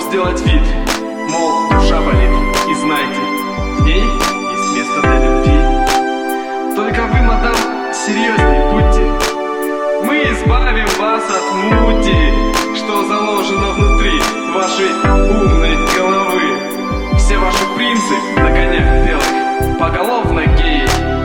сделать вид, мол, душа болит. И знайте, в ней есть место для любви. Только вы, мадам, серьезней будьте. Мы избавим вас от мути, что заложено внутри вашей умной головы. Все ваши принцы на конях белых поголовно геи.